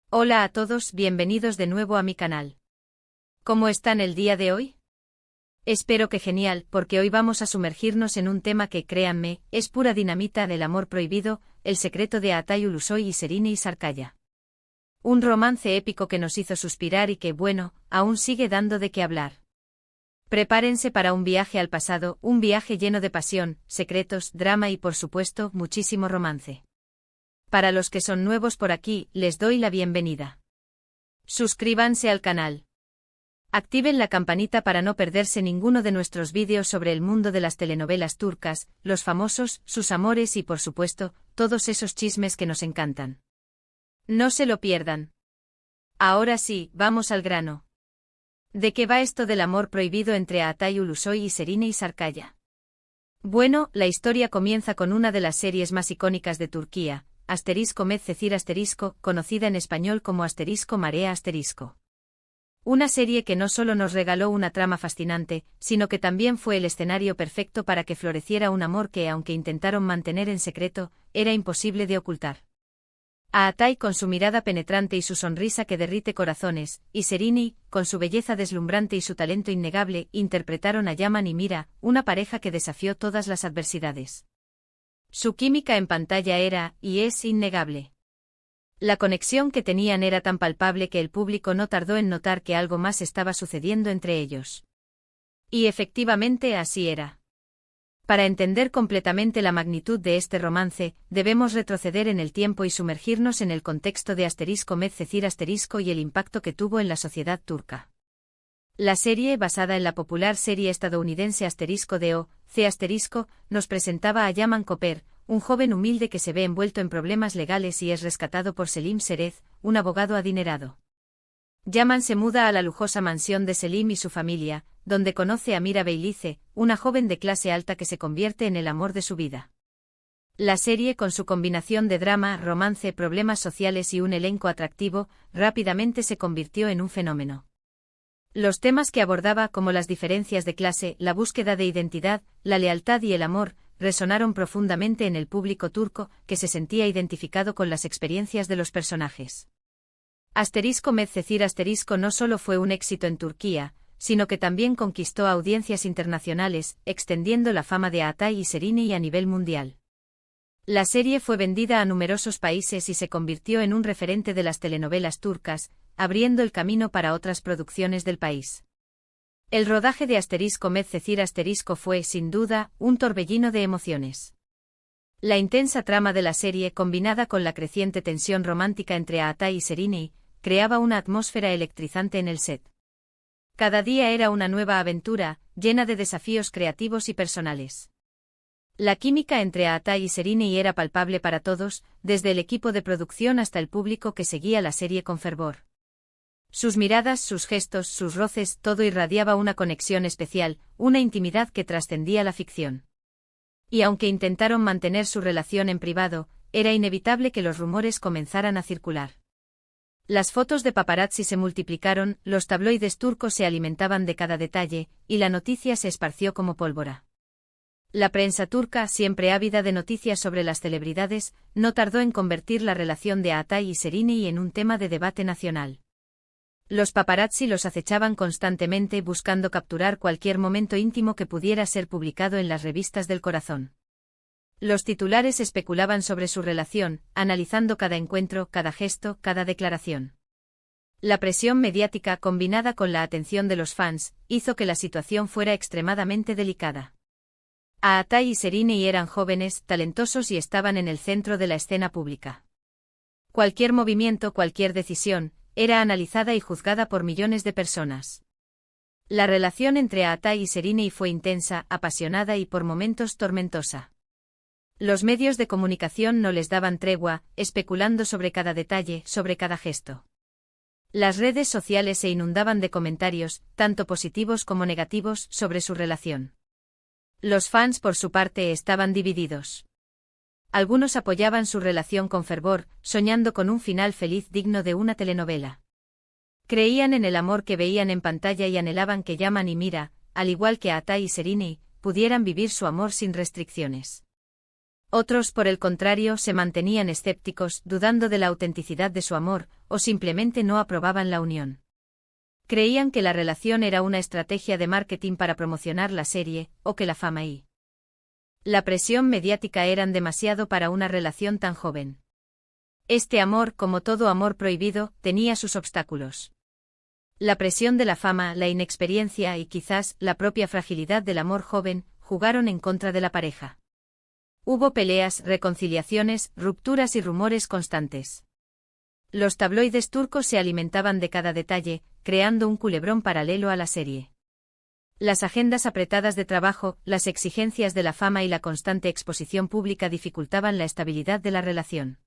Hola a todos, bienvenidos de nuevo a mi canal. ¿Cómo están el día de hoy? Espero que genial, porque hoy vamos a sumergirnos en un tema que, créanme, es pura dinamita del amor prohibido, el secreto de Aatai Ulusoy y Serine Sarkaya. Un romance épico que nos hizo suspirar y que, bueno, aún sigue dando de qué hablar. Prepárense para un viaje al pasado, un viaje lleno de pasión, secretos, drama y por supuesto, muchísimo romance. Para los que son nuevos por aquí, les doy la bienvenida. Suscríbanse al canal. Activen la campanita para no perderse ninguno de nuestros vídeos sobre el mundo de las telenovelas turcas, los famosos, sus amores y por supuesto, todos esos chismes que nos encantan. No se lo pierdan. Ahora sí, vamos al grano. ¿De qué va esto del amor prohibido entre Aatai Ulusoy y Serine Sarkaya? Bueno, la historia comienza con una de las series más icónicas de Turquía, *Medcezir*, conocida en español como *Marea*. Una serie que no solo nos regaló una trama fascinante, sino que también fue el escenario perfecto para que floreciera un amor que, aunque intentaron mantener en secreto, era imposible de ocultar. Aatai con su mirada penetrante y su sonrisa que derrite corazones, y Serine, con su belleza deslumbrante y su talento innegable, interpretaron a Yaman y Mira, una pareja que desafió todas las adversidades. Su química en pantalla era, y es, innegable. La conexión que tenían era tan palpable que el público no tardó en notar que algo más estaba sucediendo entre ellos. Y efectivamente así era. Para entender completamente la magnitud de este romance, debemos retroceder en el tiempo y sumergirnos en el contexto de *Medcezir* y el impacto que tuvo en la sociedad turca. La serie, basada en la popular serie estadounidense *C*, nos presentaba a Yaman Koper, un joven humilde que se ve envuelto en problemas legales y es rescatado por Selim Serez, un abogado adinerado. Yaman se muda a la lujosa mansión de Selim y su familia, donde conoce a Mira Beylice, una joven de clase alta que se convierte en el amor de su vida. La serie, con su combinación de drama, romance, problemas sociales y un elenco atractivo, rápidamente se convirtió en un fenómeno. Los temas que abordaba, como las diferencias de clase, la búsqueda de identidad, la lealtad y el amor, resonaron profundamente en el público turco, que se sentía identificado con las experiencias de los personajes. *Medcezir* no solo fue un éxito en Turquía, sino que también conquistó audiencias internacionales, extendiendo la fama de Aatai y Serine a nivel mundial. La serie fue vendida a numerosos países y se convirtió en un referente de las telenovelas turcas, abriendo el camino para otras producciones del país. El rodaje de *Medcezir* fue, sin duda, un torbellino de emociones. La intensa trama de la serie, combinada con la creciente tensión romántica entre Aatai y Serine, creaba una atmósfera electrizante en el set. Cada día era una nueva aventura, llena de desafíos creativos y personales. La química entre Aatai y Serine era palpable para todos, desde el equipo de producción hasta el público que seguía la serie con fervor. Sus miradas, sus gestos, sus roces, todo irradiaba una conexión especial, una intimidad que trascendía la ficción. Y aunque intentaron mantener su relación en privado, era inevitable que los rumores comenzaran a circular. Las fotos de paparazzi se multiplicaron, los tabloides turcos se alimentaban de cada detalle, y la noticia se esparció como pólvora. La prensa turca, siempre ávida de noticias sobre las celebridades, no tardó en convertir la relación de Aatai y Serine en un tema de debate nacional. Los paparazzi los acechaban constantemente buscando capturar cualquier momento íntimo que pudiera ser publicado en las revistas del corazón. Los titulares especulaban sobre su relación, analizando cada encuentro, cada gesto, cada declaración. La presión mediática, combinada con la atención de los fans, hizo que la situación fuera extremadamente delicada. Aatai y Serine eran jóvenes, talentosos y estaban en el centro de la escena pública. Cualquier movimiento, cualquier decisión, era analizada y juzgada por millones de personas. La relación entre Aatai y Serine fue intensa, apasionada y por momentos tormentosa. Los medios de comunicación no les daban tregua, especulando sobre cada detalle, sobre cada gesto. Las redes sociales se inundaban de comentarios, tanto positivos como negativos, sobre su relación. Los fans, por su parte, estaban divididos. Algunos apoyaban su relación con fervor, soñando con un final feliz digno de una telenovela. Creían en el amor que veían en pantalla y anhelaban que Yaman y Mira, al igual que Aatai y Serine, pudieran vivir su amor sin restricciones. Otros, por el contrario, se mantenían escépticos, dudando de la autenticidad de su amor, o simplemente no aprobaban la unión. Creían que la relación era una estrategia de marketing para promocionar la serie, o que la fama y la presión mediática eran demasiado para una relación tan joven. Este amor, como todo amor prohibido, tenía sus obstáculos. La presión de la fama, la inexperiencia y quizás la propia fragilidad del amor joven, jugaron en contra de la pareja. Hubo peleas, reconciliaciones, rupturas y rumores constantes. Los tabloides turcos se alimentaban de cada detalle, creando un culebrón paralelo a la serie. Las agendas apretadas de trabajo, las exigencias de la fama y la constante exposición pública dificultaban la estabilidad de la relación.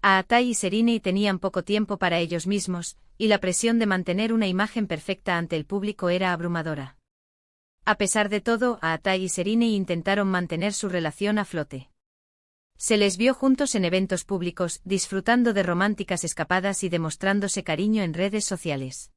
Aatay y Serine tenían poco tiempo para ellos mismos, y la presión de mantener una imagen perfecta ante el público era abrumadora. A pesar de todo, Aatay y Serine intentaron mantener su relación a flote. Se les vio juntos en eventos públicos, disfrutando de románticas escapadas y demostrándose cariño en redes sociales.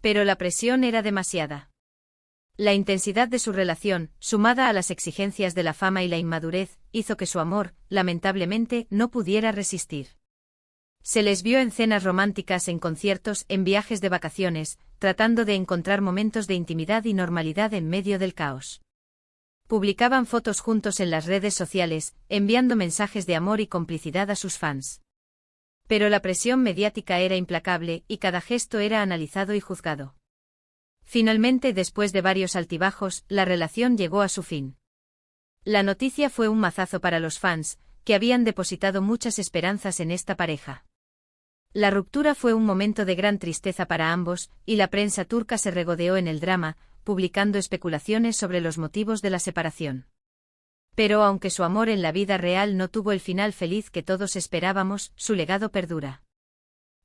Pero la presión era demasiada. La intensidad de su relación, sumada a las exigencias de la fama y la inmadurez, hizo que su amor, lamentablemente, no pudiera resistir. Se les vio en cenas románticas, en conciertos, en viajes de vacaciones, tratando de encontrar momentos de intimidad y normalidad en medio del caos. Publicaban fotos juntos en las redes sociales, enviando mensajes de amor y complicidad a sus fans. Pero la presión mediática era implacable, y cada gesto era analizado y juzgado. Finalmente, después de varios altibajos, la relación llegó a su fin. La noticia fue un mazazo para los fans, que habían depositado muchas esperanzas en esta pareja. La ruptura fue un momento de gran tristeza para ambos, y la prensa turca se regodeó en el drama, publicando especulaciones sobre los motivos de la separación. Pero aunque su amor en la vida real no tuvo el final feliz que todos esperábamos, su legado perdura.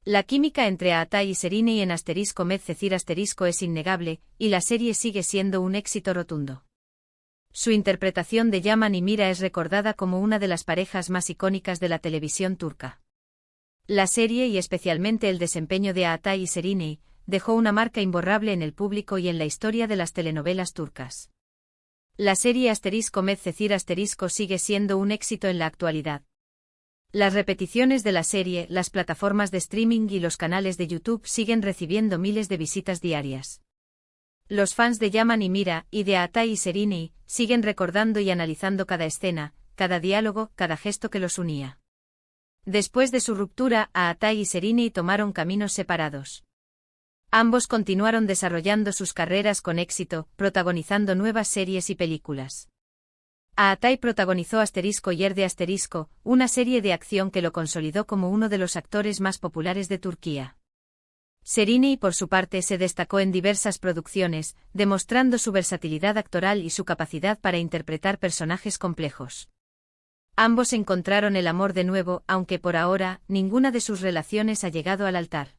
La química entre Aatay y Serine en *Med-Cecir* es innegable, y la serie sigue siendo un éxito rotundo. Su interpretación de Yaman y Mira es recordada como una de las parejas más icónicas de la televisión turca. La serie y especialmente el desempeño de Aatay y Serine dejó una marca imborrable en el público y en la historia de las telenovelas turcas. La serie *Med-Cecir* sigue siendo un éxito en la actualidad. Las repeticiones de la serie, las plataformas de streaming y los canales de YouTube siguen recibiendo miles de visitas diarias. Los fans de Yaman y Mira, y de Aatay y Serine, siguen recordando y analizando cada escena, cada diálogo, cada gesto que los unía. Después de su ruptura, Aatay y Serine tomaron caminos separados. Ambos continuaron desarrollando sus carreras con éxito, protagonizando nuevas series y películas. Aatay protagonizó *Yer de *, una serie de acción que lo consolidó como uno de los actores más populares de Turquía. Serine, por su parte, se destacó en diversas producciones, demostrando su versatilidad actoral y su capacidad para interpretar personajes complejos. Ambos encontraron el amor de nuevo, aunque por ahora, ninguna de sus relaciones ha llegado al altar.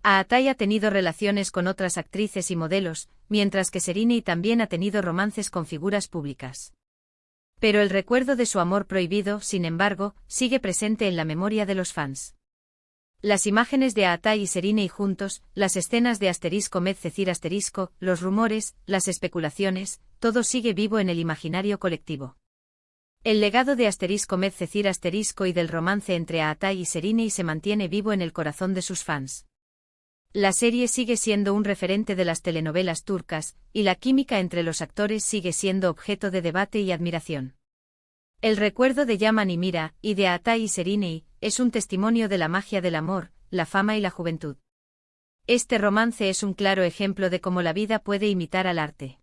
Aatay ha tenido relaciones con otras actrices y modelos, mientras que Serine también ha tenido romances con figuras públicas. Pero el recuerdo de su amor prohibido, sin embargo, sigue presente en la memoria de los fans. Las imágenes de Aatay y Serine juntos, las escenas de *Med-Cecir*, los rumores, las especulaciones, todo sigue vivo en el imaginario colectivo. El legado de *Med-Cecir* y del romance entre Aatay y Serine se mantiene vivo en el corazón de sus fans. La serie sigue siendo un referente de las telenovelas turcas, y la química entre los actores sigue siendo objeto de debate y admiración. El recuerdo de Yaman y Mira, y de Aatay y Serine, es un testimonio de la magia del amor, la fama y la juventud. Este romance es un claro ejemplo de cómo la vida puede imitar al arte.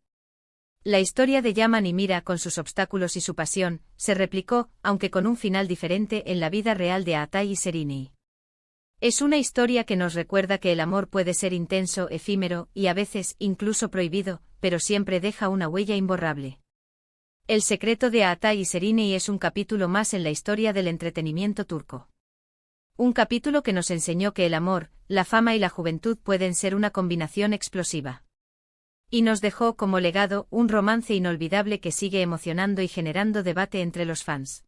La historia de Yaman y Mira, con sus obstáculos y su pasión, se replicó, aunque con un final diferente, en la vida real de Aatay y Serine. Es una historia que nos recuerda que el amor puede ser intenso, efímero, y a veces, incluso prohibido, pero siempre deja una huella imborrable. El secreto de Aatay y Serine es un capítulo más en la historia del entretenimiento turco. Un capítulo que nos enseñó que el amor, la fama y la juventud pueden ser una combinación explosiva. Y nos dejó como legado un romance inolvidable que sigue emocionando y generando debate entre los fans.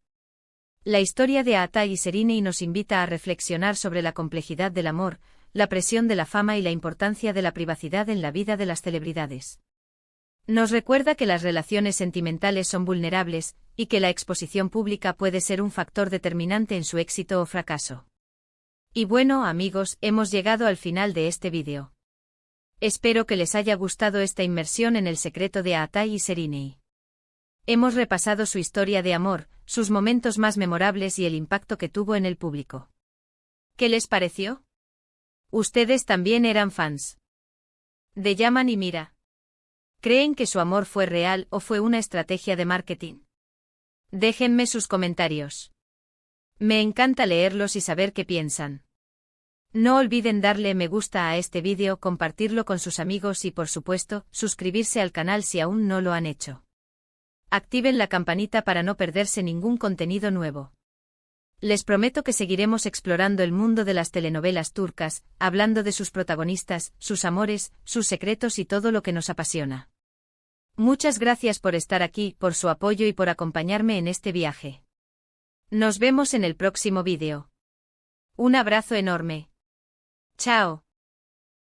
La historia de Aatay y Serine nos invita a reflexionar sobre la complejidad del amor, la presión de la fama y la importancia de la privacidad en la vida de las celebridades. Nos recuerda que las relaciones sentimentales son vulnerables, y que la exposición pública puede ser un factor determinante en su éxito o fracaso. Y bueno, amigos, hemos llegado al final de este vídeo. Espero que les haya gustado esta inmersión en el secreto de Aatai y Serinei. Hemos repasado su historia de amor, sus momentos más memorables y el impacto que tuvo en el público. ¿Qué les pareció? ¿Ustedes también eran fans de Yaman y Mira? ¿Creen que su amor fue real o fue una estrategia de marketing? Déjenme sus comentarios. Me encanta leerlos y saber qué piensan. No olviden darle me gusta a este vídeo, compartirlo con sus amigos y por supuesto, suscribirse al canal si aún no lo han hecho. Activen la campanita para no perderse ningún contenido nuevo. Les prometo que seguiremos explorando el mundo de las telenovelas turcas, hablando de sus protagonistas, sus amores, sus secretos y todo lo que nos apasiona. Muchas gracias por estar aquí, por su apoyo y por acompañarme en este viaje. Nos vemos en el próximo vídeo. Un abrazo enorme. Chao.